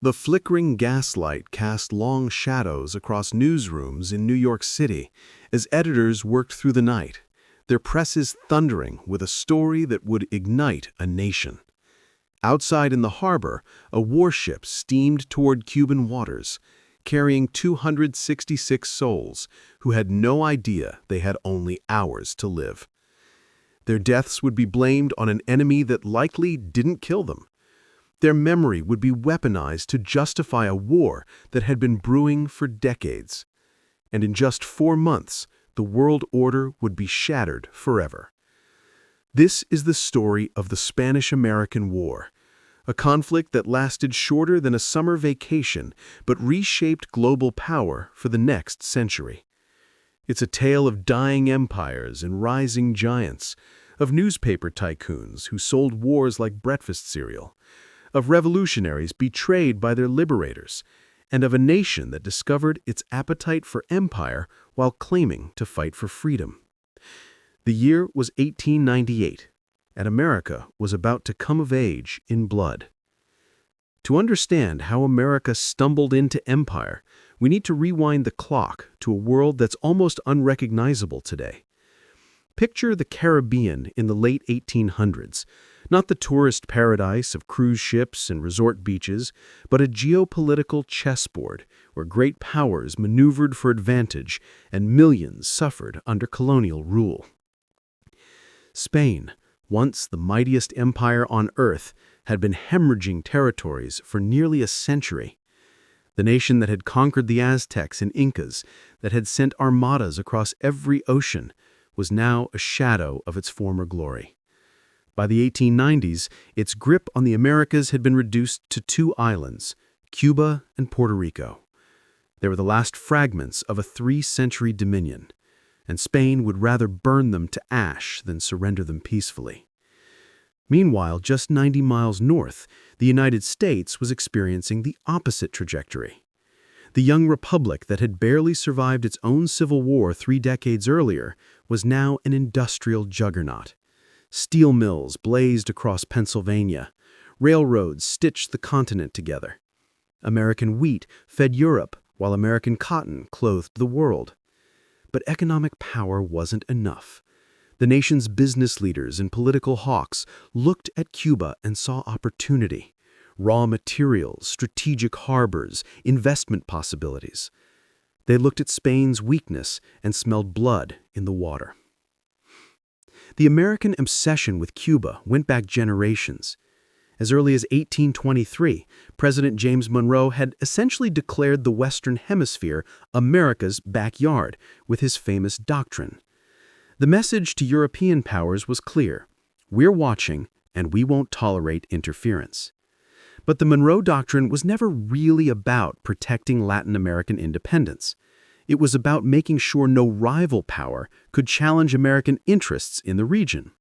The flickering gaslight cast long shadows across newsrooms in New York City as editors worked through the night, their presses thundering with a story that would ignite a nation. Outside in the harbor, a warship steamed toward Cuban waters, carrying 266 souls who had no idea they had only hours to live. Their deaths would be blamed on an enemy that likely didn't kill them. Their memory would be weaponized to justify a war that had been brewing for decades. And in just 4 months, the world order would be shattered forever. This is the story of the Spanish-American War, a conflict that lasted shorter than a summer vacation but reshaped global power for the next century. It's a tale of dying empires and rising giants, of newspaper tycoons who sold wars like breakfast cereal, of revolutionaries betrayed by their liberators, and of a nation that discovered its appetite for empire while claiming to fight for freedom. The year was 1898, and America was about to come of age in blood. To understand how America stumbled into empire, we need to rewind the clock to a world that's almost unrecognizable today. Picture the Caribbean in the late 1800s, not the tourist paradise of cruise ships and resort beaches, but a geopolitical chessboard where great powers maneuvered for advantage and millions suffered under colonial rule. Spain, once the mightiest empire on earth, had been hemorrhaging territories for nearly a century. The nation that had conquered the Aztecs and Incas, that had sent armadas across every ocean, was now a shadow of its former glory. By the 1890s, its grip on the Americas had been reduced to 2 islands, Cuba and Puerto Rico. They were the last fragments of a 3-century dominion, and Spain would rather burn them to ash than surrender them peacefully. Meanwhile, just 90 miles north, the United States was experiencing the opposite trajectory. The young republic that had barely survived its own civil war 3 decades earlier was now an industrial juggernaut. Steel mills blazed across Pennsylvania. Railroads stitched the continent together. American wheat fed Europe, while American cotton clothed the world. But economic power wasn't enough. The nation's business leaders and political hawks looked at Cuba and saw opportunity. Raw materials, strategic harbors, investment possibilities. They looked at Spain's weakness and smelled blood in the water. The American obsession with Cuba went back generations. As early as 1823, President James Monroe had essentially declared the Western Hemisphere America's backyard with his famous doctrine. The message to European powers was clear: we're watching, and we won't tolerate interference. But the Monroe Doctrine was never really about protecting Latin American independence. It was about making sure no rival power could challenge American interests in the region.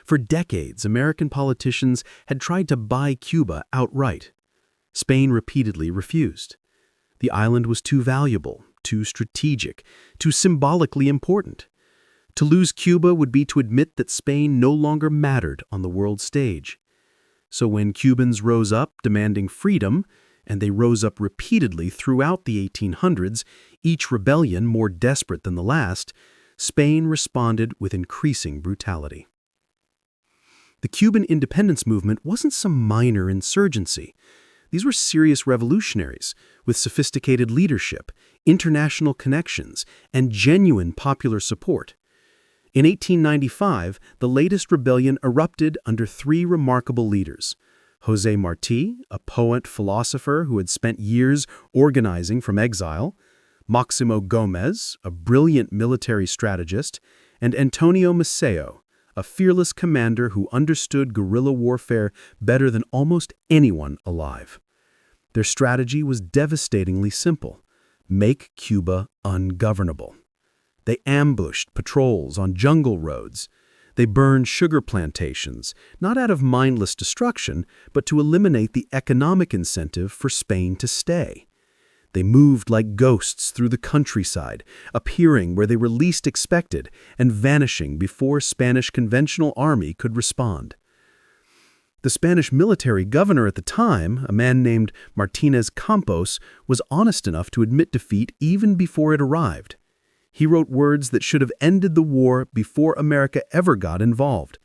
For decades, American politicians had tried to buy Cuba outright. Spain repeatedly refused. The island was too valuable, too strategic, too symbolically important. To lose Cuba would be to admit that Spain no longer mattered on the world stage. So when Cubans rose up demanding freedom, and they rose up repeatedly throughout the 1800s, each rebellion more desperate than the last, Spain responded with increasing brutality. The Cuban independence movement wasn't some minor insurgency. These were serious revolutionaries with sophisticated leadership, international connections, and genuine popular support. In 1895, the latest rebellion erupted under 3 remarkable leaders: José Martí, a poet-philosopher who had spent years organizing from exile; Máximo Gómez, a brilliant military strategist; and Antonio Maceo, a fearless commander who understood guerrilla warfare better than almost anyone alive. Their strategy was devastatingly simple: make Cuba ungovernable. They ambushed patrols on jungle roads. They burned sugar plantations, not out of mindless destruction, but to eliminate the economic incentive for Spain to stay. They moved like ghosts through the countryside, appearing where they were least expected and vanishing before Spanish conventional army could respond. The Spanish military governor at the time, a man named Martinez Campos, was honest enough to admit defeat even before it arrived. He wrote words that should have ended the war before America ever got involved.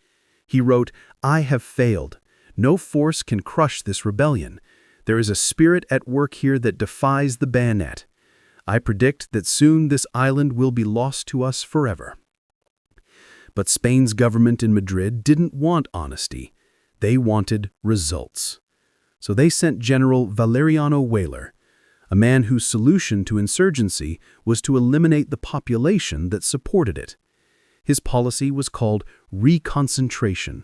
He wrote, "I have failed. No force can crush this rebellion. There is a spirit at work here that defies the bayonet. I predict that soon this island will be lost to us forever." But Spain's government in Madrid didn't want honesty. They wanted results. So they sent General Valeriano Weyler, a man whose solution to insurgency was to eliminate the population that supported it. His policy was called reconcentration,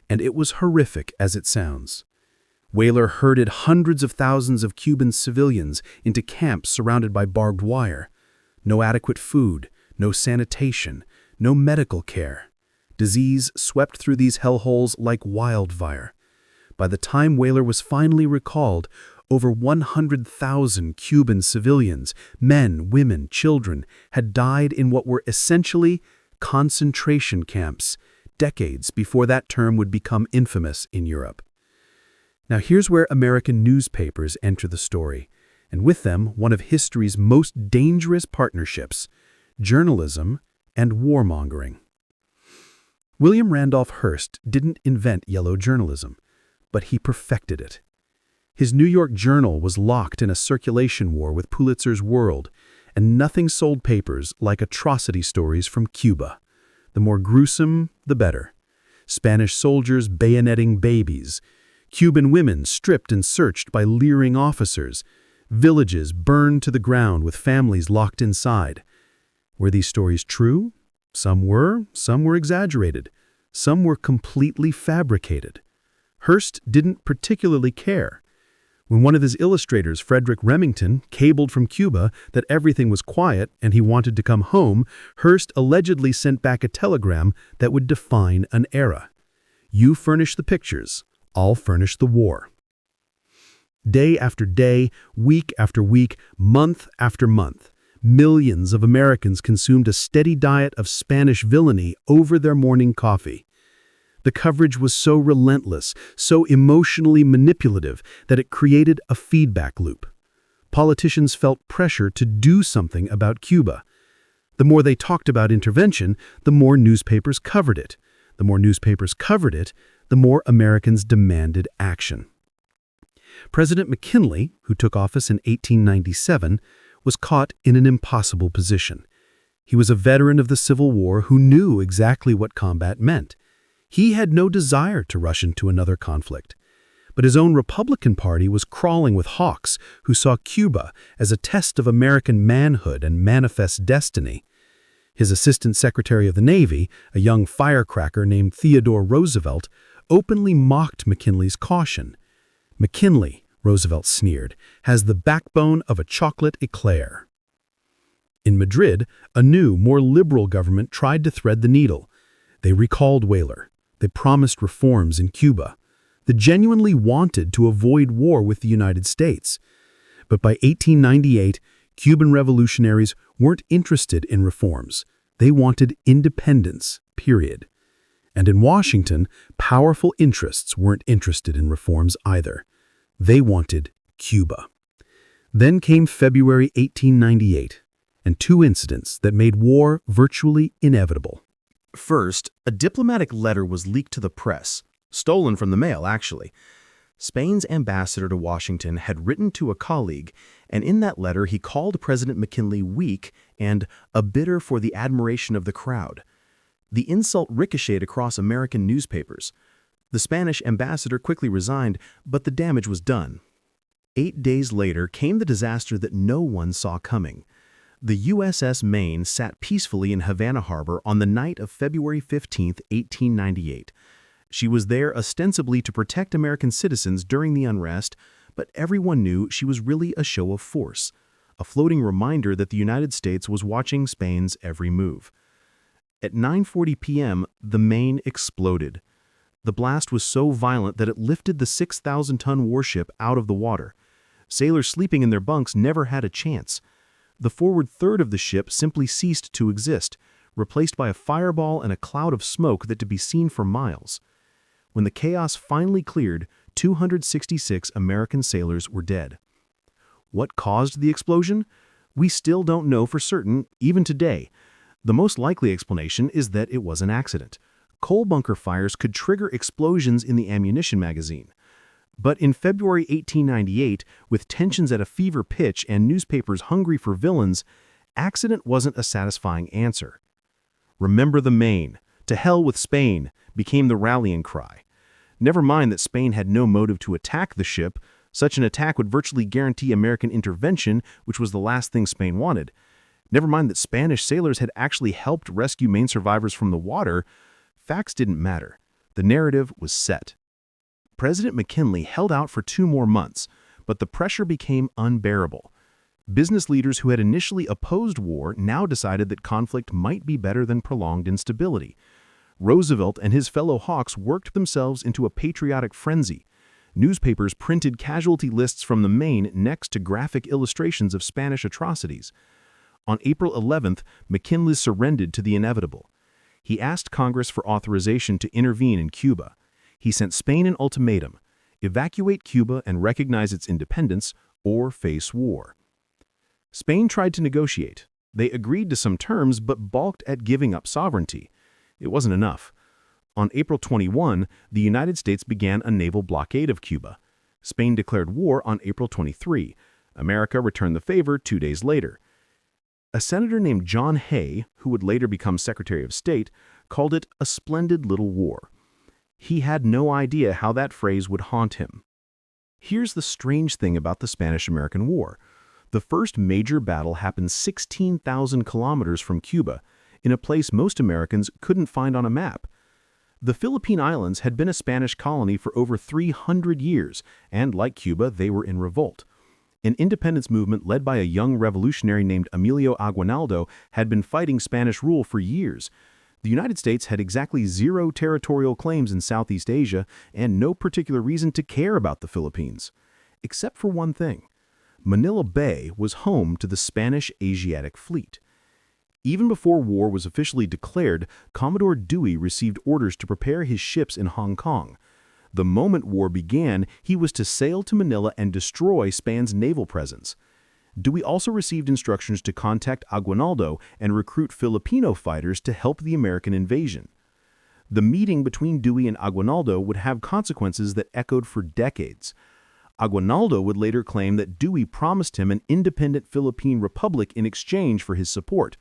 and it was horrific as it sounds. Weyler herded hundreds of thousands of Cuban civilians into camps surrounded by barbed wire. No adequate food, no sanitation, no medical care. Disease swept through these hellholes like wildfire. By the time Weyler was finally recalled, over 100,000 Cuban civilians, men, women, children, had died in what were essentially concentration camps, decades before that term would become infamous in Europe. Now here's where American newspapers enter the story, and with them one of history's most dangerous partnerships: journalism and warmongering. William Randolph Hearst didn't invent yellow journalism, but he perfected it. His New York Journal was locked in a circulation war with Pulitzer's World, and nothing sold papers like atrocity stories from Cuba. The more gruesome, the better. Spanish soldiers bayoneting babies, Cuban women stripped and searched by leering officers, villages burned to the ground with families locked inside. Were these stories true? Some were exaggerated. Some were completely fabricated. Hearst didn't particularly care. When one of his illustrators, Frederick Remington, cabled from Cuba that everything was quiet and he wanted to come home, Hearst allegedly sent back a telegram that would define an era. "You furnish the pictures, I'll furnish the war." Day after day, week after week, month after month, millions of Americans consumed a steady diet of Spanish villainy over their morning coffee. The coverage was so relentless, so emotionally manipulative, that it created a feedback loop. Politicians felt pressure to do something about Cuba. The more they talked about intervention, the more newspapers covered it. The more newspapers covered it, the more Americans demanded action. President McKinley, who took office in 1897, was caught in an impossible position. He was a veteran of the Civil War who knew exactly what combat meant. He had no desire to rush into another conflict. But his own Republican Party was crawling with hawks who saw Cuba as a test of American manhood and manifest destiny. His Assistant Secretary of the Navy, a young firecracker named Theodore Roosevelt, openly mocked McKinley's caution. "McKinley," Roosevelt sneered, "has the backbone of a chocolate eclair." In Madrid, a new, more liberal government tried to thread the needle. They recalled Weyler. They promised reforms in Cuba. They genuinely wanted to avoid war with the United States. But by 1898, Cuban revolutionaries weren't interested in reforms. They wanted independence, period. And in Washington, powerful interests weren't interested in reforms either. They wanted Cuba. Then came February 1898, and two incidents that made war virtually inevitable. First, a diplomatic letter was leaked to the press, stolen from the mail, actually. Spain's ambassador to Washington had written to a colleague, and in that letter he called President McKinley weak and a bidder for the admiration of the crowd. The insult ricocheted across American newspapers. The Spanish ambassador quickly resigned, but the damage was done. 8 days later came the disaster that no one saw coming. The USS Maine sat peacefully in Havana Harbor on the night of February 15, 1898. She was there ostensibly to protect American citizens during the unrest, but everyone knew she was really a show of force, a floating reminder that the United States was watching Spain's every move. At 9:40 p.m., the Maine exploded. The blast was so violent that it lifted the 6,000-ton warship out of the water. Sailors sleeping in their bunks never had a chance. The forward third of the ship simply ceased to exist, replaced by a fireball and a cloud of smoke that could be seen for miles. When the chaos finally cleared, 266 American sailors were dead. What caused the explosion? We still don't know for certain, even today. The most likely explanation is that it was an accident. Coal bunker fires could trigger explosions in the ammunition magazine. But in February 1898, with tensions at a fever pitch and newspapers hungry for villains, accident wasn't a satisfying answer. "Remember the Maine, to hell with Spain," became the rallying cry. Never mind that Spain had no motive to attack the ship. Such an attack would virtually guarantee American intervention, which was the last thing Spain wanted. Never mind that Spanish sailors had actually helped rescue Maine survivors from the water. Facts didn't matter. The narrative was set. President McKinley held out for 2 more months, but the pressure became unbearable. Business leaders who had initially opposed war now decided that conflict might be better than prolonged instability. Roosevelt and his fellow hawks worked themselves into a patriotic frenzy. Newspapers printed casualty lists from the Maine next to graphic illustrations of Spanish atrocities. On April 11th, McKinley surrendered to the inevitable. He asked Congress for authorization to intervene in Cuba. He sent Spain an ultimatum: evacuate Cuba and recognize its independence, or face war. Spain tried to negotiate. They agreed to some terms but balked at giving up sovereignty. It wasn't enough. On April 21, the United States began a naval blockade of Cuba. Spain declared war on April 23. America returned the favor 2 days later. A senator named John Hay, who would later become Secretary of State, called it a splendid little war. He had no idea how that phrase would haunt him. Here's the strange thing about the Spanish-American War. The first major battle happened 16,000 kilometers from Cuba, in a place most Americans couldn't find on a map. The Philippine Islands had been a Spanish colony for over 300 years, and like Cuba, they were in revolt. An independence movement led by a young revolutionary named Emilio Aguinaldo had been fighting Spanish rule for years. The United States had exactly 0 territorial claims in Southeast Asia and no particular reason to care about the Philippines. Except for one thing. Manila Bay was home to the Spanish Asiatic Fleet. Even before war was officially declared, Commodore Dewey received orders to prepare his ships in Hong Kong. The moment war began, he was to sail to Manila and destroy Spain's naval presence. Dewey also received instructions to contact Aguinaldo and recruit Filipino fighters to help the American invasion. The meeting between Dewey and Aguinaldo would have consequences that echoed for decades. Aguinaldo would later claim that Dewey promised him an independent Philippine republic in exchange for his support.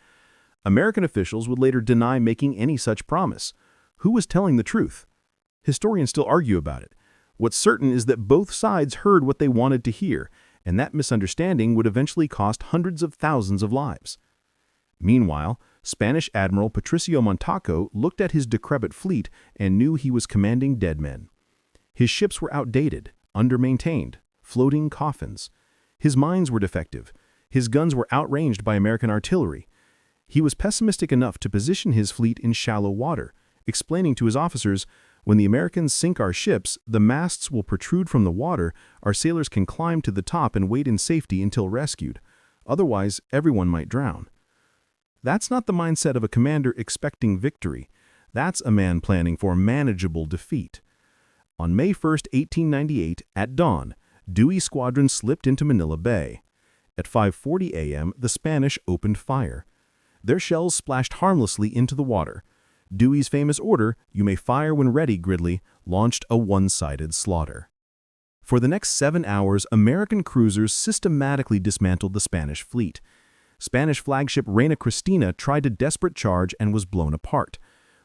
American officials would later deny making any such promise. Who was telling the truth? Historians still argue about it. What's certain is that both sides heard what they wanted to hear, and that misunderstanding would eventually cost hundreds of thousands of lives. Meanwhile, Spanish Admiral Patricio Montaco looked at his decrepit fleet and knew he was commanding dead men. His ships were outdated, under-maintained, floating coffins. His mines were defective. His guns were outranged by American artillery. He was pessimistic enough to position his fleet in shallow water, explaining to his officers, "When the Americans sink our ships, the masts will protrude from the water, our sailors can climb to the top and wait in safety until rescued. Otherwise, everyone might drown." That's not the mindset of a commander expecting victory. That's a man planning for manageable defeat. On May 1, 1898, at dawn, Dewey's squadron slipped into Manila Bay. At 5:40 a.m., the Spanish opened fire. Their shells splashed harmlessly into the water. Dewey's famous order, "You may fire when ready, Gridley," launched a one-sided slaughter. For the next 7 hours, American cruisers systematically dismantled the Spanish fleet. Spanish flagship Reina Cristina tried a desperate charge and was blown apart.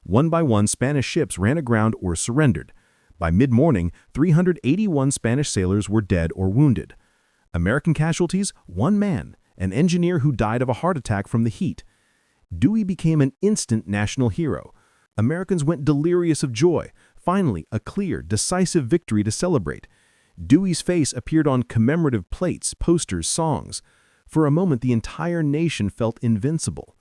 One by one, Spanish ships ran aground or surrendered. By mid-morning, 381 Spanish sailors were dead or wounded. American casualties, 1 man, an engineer who died of a heart attack from the heat. Dewey became an instant national hero. Americans went delirious of joy. Finally, a clear, decisive victory to celebrate. Dewey's face appeared on commemorative plates, posters, songs. For a moment, the entire nation felt invincible.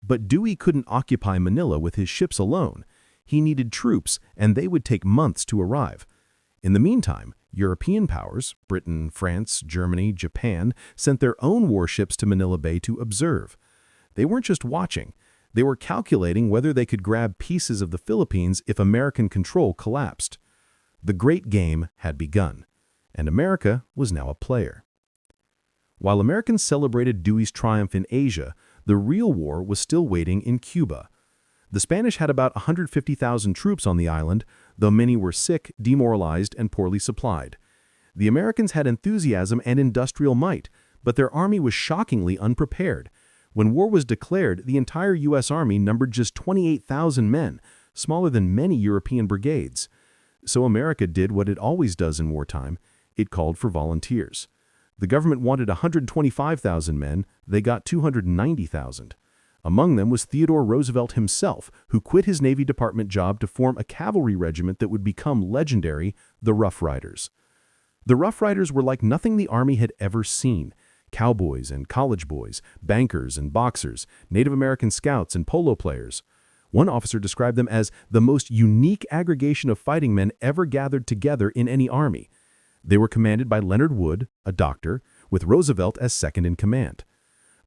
But Dewey couldn't occupy Manila with his ships alone. He needed troops, and they would take months to arrive. In the meantime, European powers, Britain, France, Germany, Japan, sent their own warships to Manila Bay to observe. They weren't just watching. They were calculating whether they could grab pieces of the Philippines if American control collapsed. The great game had begun, and America was now a player. While Americans celebrated Dewey's triumph in Asia, the real war was still waiting in Cuba. The Spanish had about 150,000 troops on the island, though many were sick, demoralized, and poorly supplied. The Americans had enthusiasm and industrial might, but their army was shockingly unprepared. When war was declared, the entire U.S. Army numbered just 28,000 men, smaller than many European brigades. So America did what it always does in wartime. It called for volunteers. The government wanted 125,000 men. They got 290,000. Among them was Theodore Roosevelt himself, who quit his Navy Department job to form a cavalry regiment that would become legendary, the Rough Riders. The Rough Riders were like nothing the Army had ever seen. Cowboys and college boys, bankers and boxers, Native American scouts and polo players. One officer described them as the most unique aggregation of fighting men ever gathered together in any army. They were commanded by Leonard Wood, a doctor, with Roosevelt as second in command.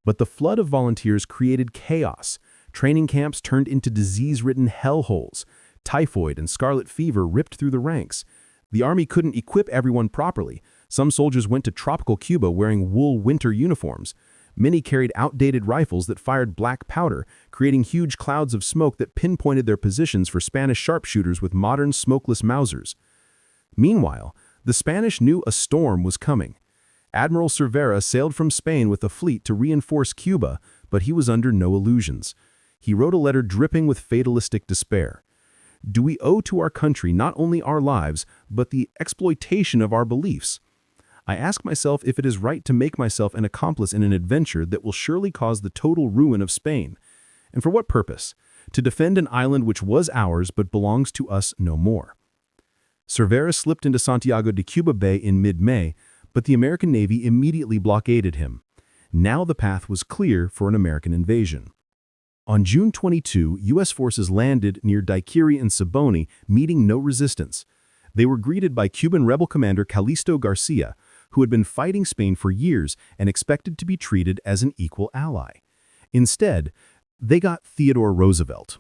But the flood of volunteers created chaos. Training camps turned into disease-ridden hellholes. Typhoid and scarlet fever ripped through the ranks. The Army couldn't equip everyone properly. Some soldiers went to tropical Cuba wearing wool winter uniforms. Many carried outdated rifles that fired black powder, creating huge clouds of smoke that pinpointed their positions for Spanish sharpshooters with modern smokeless Mausers. Meanwhile, the Spanish knew a storm was coming. Admiral Cervera sailed from Spain with a fleet to reinforce Cuba, but he was under no illusions. He wrote a letter dripping with fatalistic despair. Do we owe to our country not only our lives, but the exploitation of our beliefs? I ask myself if it is right to make myself an accomplice in an adventure that will surely cause the total ruin of Spain. And for what purpose? To defend an island which was ours but belongs to us no more. Cervera slipped into Santiago de Cuba Bay in mid-May, but the American Navy immediately blockaded him. Now the path was clear for an American invasion. On June 22, U.S. forces landed near Daiquiri and Siboney, meeting no resistance. They were greeted by Cuban rebel commander Calixto Garcia, who had been fighting Spain for years and expected to be treated as an equal ally. Instead, they got Theodore Roosevelt.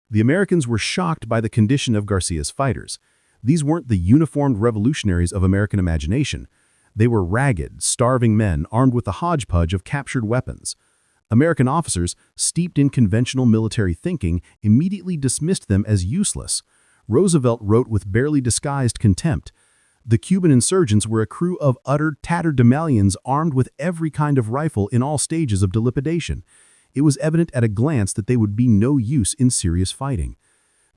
The Americans were shocked by the condition of Garcia's fighters. These weren't the uniformed revolutionaries of American imagination. They were ragged, starving men armed with a hodgepodge of captured weapons. American officers, steeped in conventional military thinking, immediately dismissed them as useless. Roosevelt wrote with barely disguised contempt, "The Cuban insurgents were a crew of utter tatterdemalions armed with every kind of rifle in all stages of dilapidation. It was evident at a glance that they would be no use in serious fighting."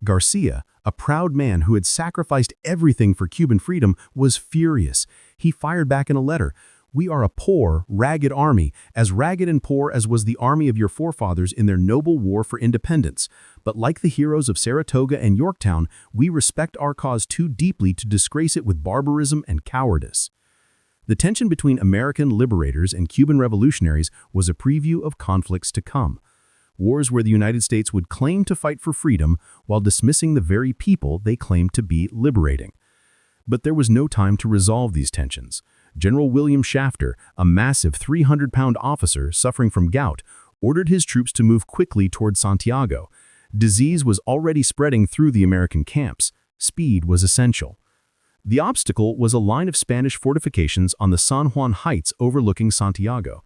Garcia, a proud man who had sacrificed everything for Cuban freedom, was furious. He fired back in a letter, "We are a poor, ragged army, as ragged and poor as was the army of your forefathers in their noble war for independence. But like the heroes of Saratoga and Yorktown, we respect our cause too deeply to disgrace it with barbarism and cowardice." The tension between American liberators and Cuban revolutionaries was a preview of conflicts to come. Wars where the United States would claim to fight for freedom while dismissing the very people they claimed to be liberating. But there was no time to resolve these tensions. General William Shafter, a massive 300-pound officer suffering from gout, ordered his troops to move quickly toward Santiago. Disease was already spreading through the American camps. Speed was essential. The obstacle was a line of Spanish fortifications on the San Juan Heights overlooking Santiago.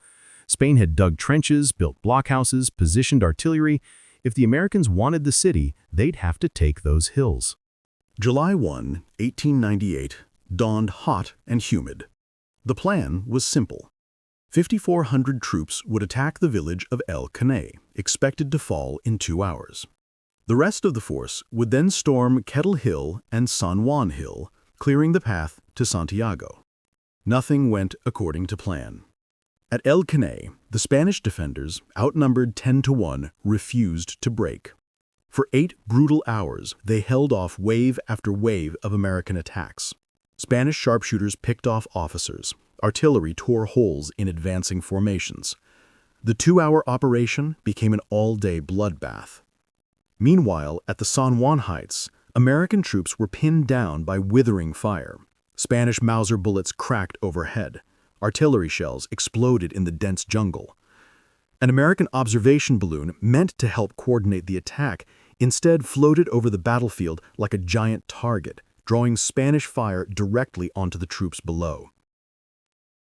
Spain had dug trenches, built blockhouses, positioned artillery. If the Americans wanted the city, they'd have to take those hills. July 1, 1898, dawned hot and humid. The plan was simple. 5,400 troops would attack the village of El Caney, expected to fall in 2 hours. The rest of the force would then storm Kettle Hill and San Juan Hill, clearing the path to Santiago. Nothing went according to plan. At El Caney, the Spanish defenders, outnumbered 10-1, refused to break. For 8 brutal hours, they held off wave after wave of American attacks. Spanish sharpshooters picked off officers. Artillery tore holes in advancing formations. The 2-hour operation became an all-day bloodbath. Meanwhile, at the San Juan Heights, American troops were pinned down by withering fire. Spanish Mauser bullets cracked overhead. Artillery shells exploded in the dense jungle. An American observation balloon meant to help coordinate the attack instead floated over the battlefield like a giant target, drawing Spanish fire directly onto the troops below.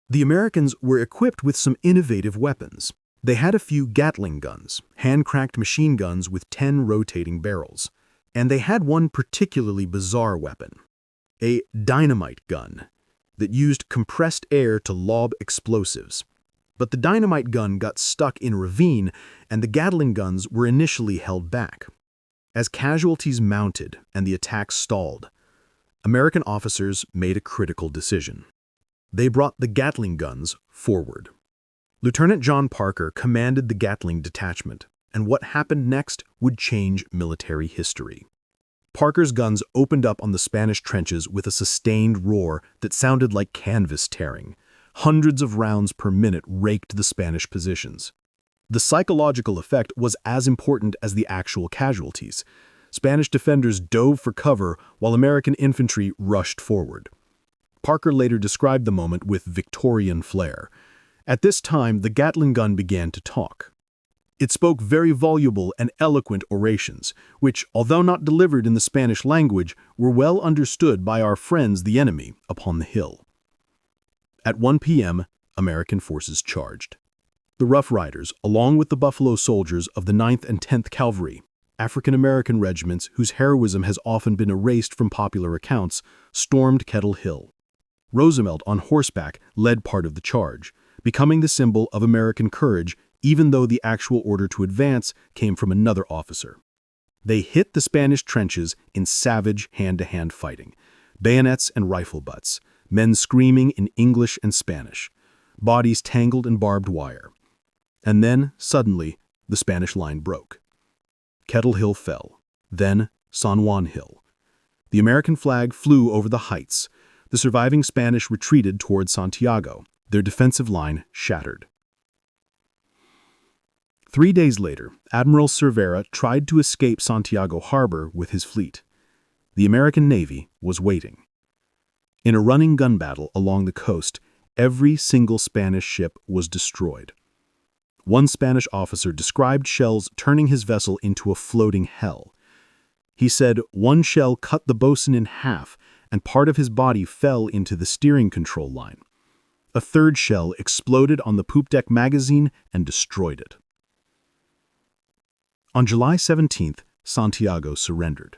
The Americans were equipped with some innovative weapons. They had a few Gatling guns, hand-cracked machine guns with 10 rotating barrels. And they had one particularly bizarre weapon, a dynamite gun that used compressed air to lob explosives. But the dynamite gun got stuck in a ravine, and the Gatling guns were initially held back. As casualties mounted and the attack stalled, American officers made a critical decision. They brought the Gatling guns forward. Lieutenant John Parker commanded the Gatling detachment, and what happened next would change military history. Parker's guns opened up on the Spanish trenches with a sustained roar that sounded like canvas tearing. Hundreds of rounds per minute raked the Spanish positions. The psychological effect was as important as the actual casualties. Spanish defenders dove for cover while American infantry rushed forward. Parker later described the moment with Victorian flair. At this time, the Gatling gun began to talk. It spoke very voluble and eloquent orations, which, although not delivered in the Spanish language, were well understood by our friends the enemy upon the hill. At 1 p.m., American forces charged. The Rough Riders, along with the Buffalo Soldiers of the 9th and 10th Cavalry, African-American regiments whose heroism has often been erased from popular accounts, stormed Kettle Hill. Roosevelt on horseback led part of the charge, becoming the symbol of American courage even though the actual order to advance came from another officer. They hit the Spanish trenches in savage hand-to-hand fighting, bayonets and rifle butts, men screaming in English and Spanish, bodies tangled in barbed wire. And then, suddenly, the Spanish line broke. Kettle Hill fell, then San Juan Hill. The American flag flew over the heights. The surviving Spanish retreated toward Santiago, their defensive line shattered. 3 days later, Admiral Cervera tried to escape Santiago Harbor with his fleet. The American Navy was waiting. In a running gun battle along the coast, every single Spanish ship was destroyed. One Spanish officer described shells turning his vessel into a floating hell. He said one shell cut the bosun in half and part of his body fell into the steering control line. A third shell exploded on the poop deck magazine and destroyed it. On July 17th, Santiago surrendered.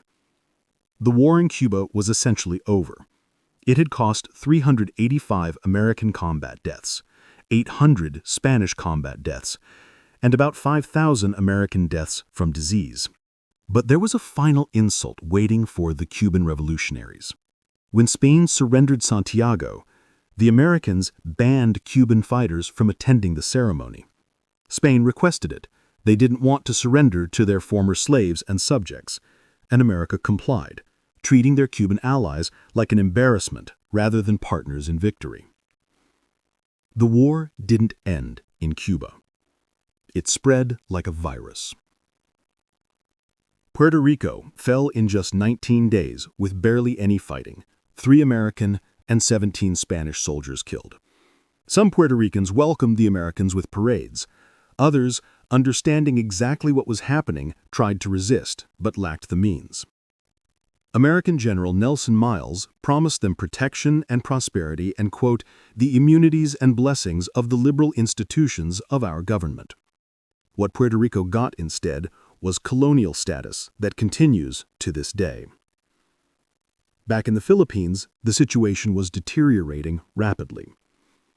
The war in Cuba was essentially over. It had cost 385 American combat deaths, 800 Spanish combat deaths, and about 5,000 American deaths from disease. But there was a final insult waiting for the Cuban revolutionaries. When Spain surrendered Santiago, the Americans banned Cuban fighters from attending the ceremony. Spain requested it. They didn't want to surrender to their former slaves and subjects, and America complied, treating their Cuban allies like an embarrassment rather than partners in victory. The war didn't end in Cuba. It spread like a virus. Puerto Rico fell in just 19 days with barely any fighting, 3 American and 17 Spanish soldiers killed. Some Puerto Ricans welcomed the Americans with parades. Others, understanding exactly what was happening, tried to resist, but lacked the means. American General Nelson Miles promised them protection and prosperity and, quote, the immunities and blessings of the liberal institutions of our government. What Puerto Rico got instead was colonial status that continues to this day. Back in the Philippines, the situation was deteriorating rapidly.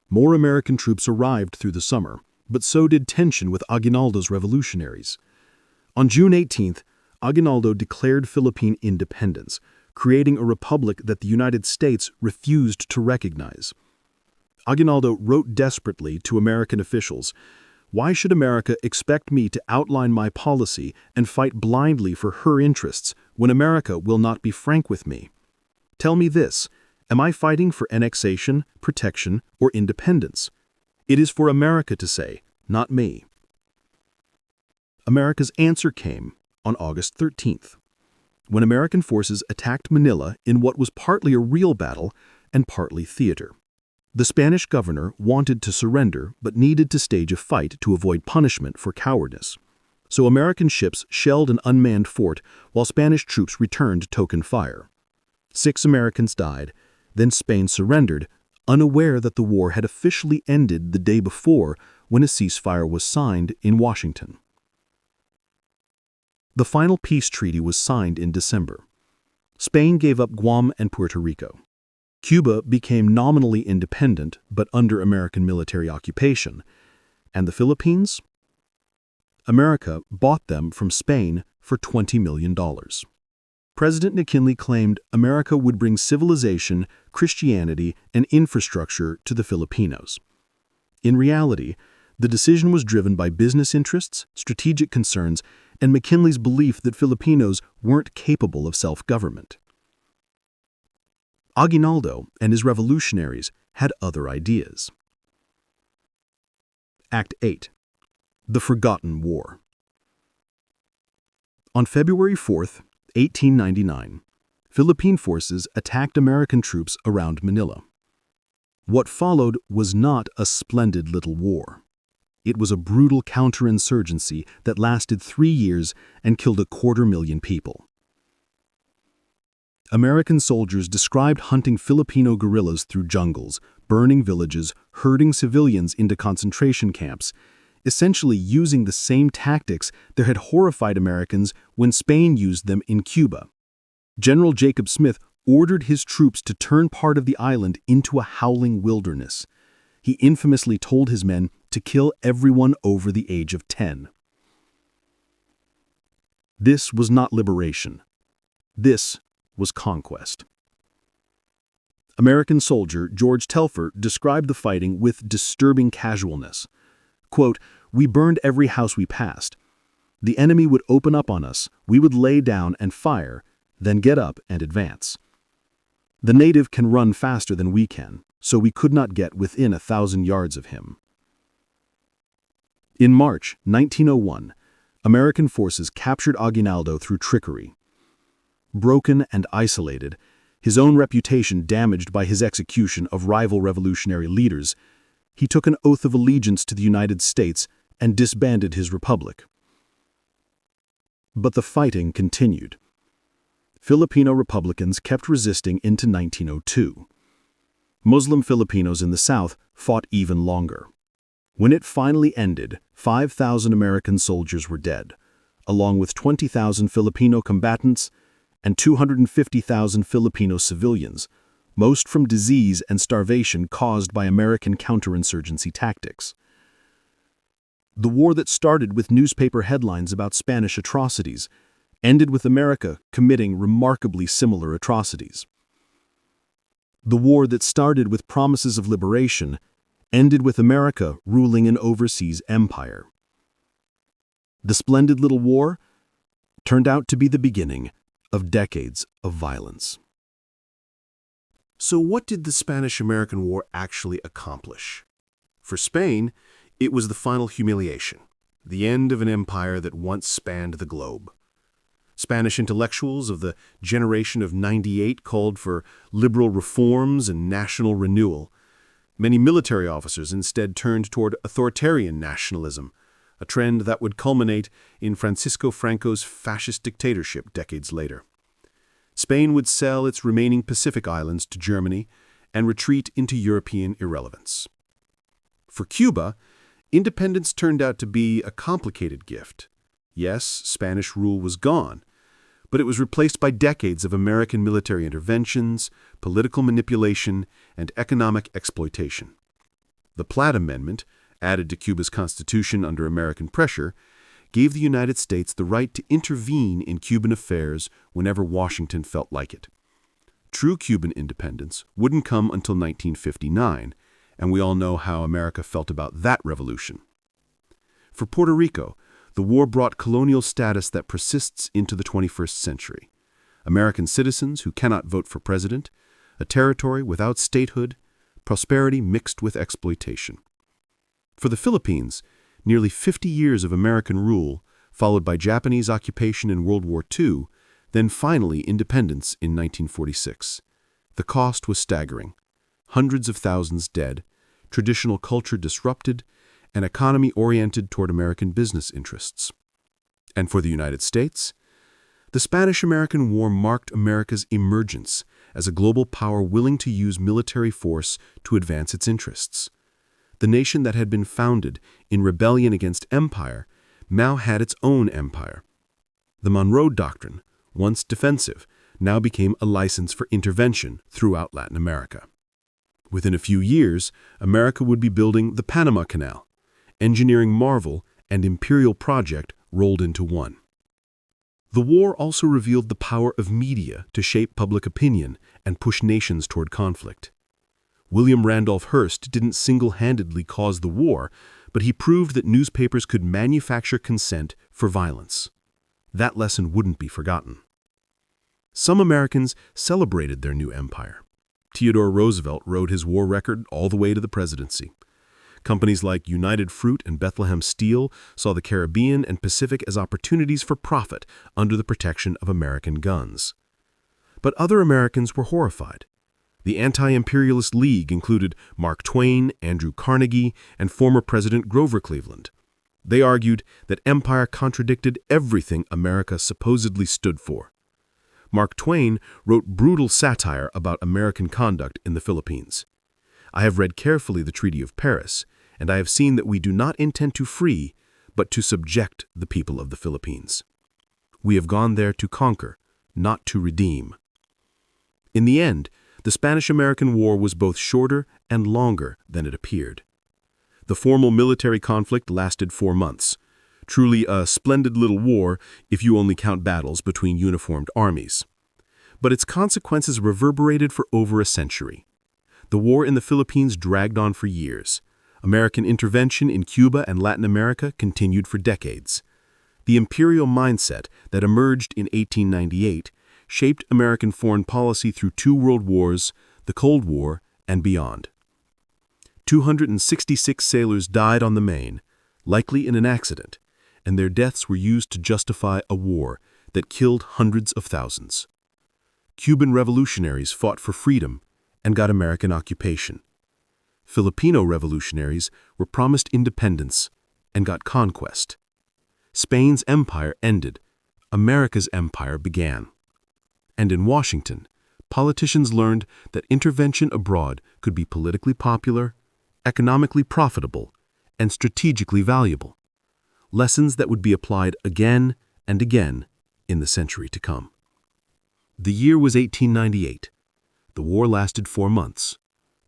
More American troops arrived through the summer, but so did tension with Aguinaldo's revolutionaries. On June 18th, Aguinaldo declared Philippine independence, creating a republic that the United States refused to recognize. Aguinaldo wrote desperately to American officials, "Why should America expect me to outline my policy and fight blindly for her interests when America will not be frank with me? Tell me this, am I fighting for annexation, protection, or independence? It is for America to say, not me." America's answer came on August 13th, when American forces attacked Manila in what was partly a real battle and partly theater. The Spanish governor wanted to surrender but needed to stage a fight to avoid punishment for cowardice. So American ships shelled an unmanned fort while Spanish troops returned token fire. 6 Americans died, then Spain surrendered, unaware that the war had officially ended the day before when a ceasefire was signed in Washington. The final peace treaty was signed in December. Spain gave up Guam and Puerto Rico. Cuba became nominally independent but under American military occupation. And the Philippines? America bought them from Spain for $20 million. President McKinley claimed America would bring civilization, Christianity, and infrastructure to the Filipinos. In reality, the decision was driven by business interests, strategic concerns, and McKinley's belief that Filipinos weren't capable of self-government. Aguinaldo and his revolutionaries had other ideas. Act 8. The Forgotten War. On February 4, 1899, Philippine forces attacked American troops around Manila. What followed was not a splendid little war. It was a brutal counterinsurgency that lasted 3 years and killed 250,000 people. American soldiers described hunting Filipino guerrillas through jungles, burning villages, herding civilians into concentration camps, essentially using the same tactics that had horrified Americans when Spain used them in Cuba. General Jacob Smith ordered his troops to turn part of the island into a howling wilderness. He infamously told his men to kill everyone over the age of 10. This was not liberation. This was conquest. American soldier George Telfer described the fighting with disturbing casualness. Quote, "We burned every house we passed. The enemy would open up on us, we would lay down and fire, then get up and advance. The native can run faster than we can, so we could not get within 1,000 yards of him." In March 1901, American forces captured Aguinaldo through trickery. Broken and isolated, his own reputation damaged by his execution of rival revolutionary leaders, he took an oath of allegiance to the United States and disbanded his republic. But the fighting continued. Filipino Republicans kept resisting into 1902. Muslim Filipinos in the South fought even longer. When it finally ended, 5,000 American soldiers were dead, along with 20,000 Filipino combatants and 250,000 Filipino civilians, most from disease and starvation caused by American counterinsurgency tactics. The war that started with newspaper headlines about Spanish atrocities ended with America committing remarkably similar atrocities. The war that started with promises of liberation ended with America ruling an overseas empire. The splendid little war turned out to be the beginning of decades of violence. So what did the Spanish-American War actually accomplish? For Spain, it was the final humiliation, the end of an empire that once spanned the globe. Spanish intellectuals of the generation of '98 called for liberal reforms and national renewal. Many military officers instead turned toward authoritarian nationalism, a trend that would culminate in Francisco Franco's fascist dictatorship decades later. Spain would sell its remaining Pacific islands to Germany and retreat into European irrelevance. For Cuba, independence turned out to be a complicated gift. Yes, Spanish rule was gone, but it was replaced by decades of American military interventions, political manipulation, and economic exploitation. The Platt Amendment, added to Cuba's constitution under American pressure, gave the United States the right to intervene in Cuban affairs whenever Washington felt like it. True Cuban independence wouldn't come until 1959, and we all know how America felt about that revolution. For Puerto Rico, the war brought colonial status that persists into the 21st century. American citizens who cannot vote for president, a territory without statehood, prosperity mixed with exploitation. For the Philippines, nearly 50 years of American rule, followed by Japanese occupation in World War II, then finally independence in 1946. The cost was staggering. hundreds of thousands dead, traditional culture disrupted, an economy oriented toward American business interests. And for the United States, the Spanish-American War marked America's emergence as a global power willing to use military force to advance its interests. The nation that had been founded in rebellion against empire now had its own empire. The Monroe Doctrine, once defensive, now became a license for intervention throughout Latin America. Within a few years, America would be building the Panama Canal, engineering marvel and imperial project rolled into one. The war also revealed the power of media to shape public opinion and push nations toward conflict. William Randolph Hearst didn't single-handedly cause the war, but he proved that newspapers could manufacture consent for violence. That lesson wouldn't be forgotten. Some Americans celebrated their new empire. Theodore Roosevelt rode his war record all the way to the presidency. Companies like United Fruit and Bethlehem Steel saw the Caribbean and Pacific as opportunities for profit under the protection of American guns. But other Americans were horrified. The Anti-Imperialist League included Mark Twain, Andrew Carnegie, and former President Grover Cleveland. They argued that empire contradicted everything America supposedly stood for. Mark Twain wrote brutal satire about American conduct in the Philippines. I have read carefully the Treaty of Paris, and I have seen that we do not intend to free, but to subject the people of the Philippines. We have gone there to conquer, not to redeem. In the end, the Spanish-American War was both shorter and longer than it appeared. The formal military conflict lasted 4 months, truly a splendid little war if you only count battles between uniformed armies. But its consequences reverberated for over a century. The war in the Philippines dragged on for years. American intervention in Cuba and Latin America continued for decades. The imperial mindset that emerged in 1898 shaped American foreign policy through 2 world wars, the Cold War, and beyond. 266 sailors died on the Maine, likely in an accident, and their deaths were used to justify a war that killed hundreds of thousands. Cuban revolutionaries fought for freedom and got American occupation. Filipino revolutionaries were promised independence and got conquest. Spain's empire ended, America's empire began. And in Washington, politicians learned that intervention abroad could be politically popular, economically profitable, and strategically valuable. Lessons that would be applied again and again in the century to come. The year was 1898. The war lasted 4 months.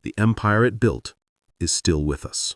The empire it built is still with us.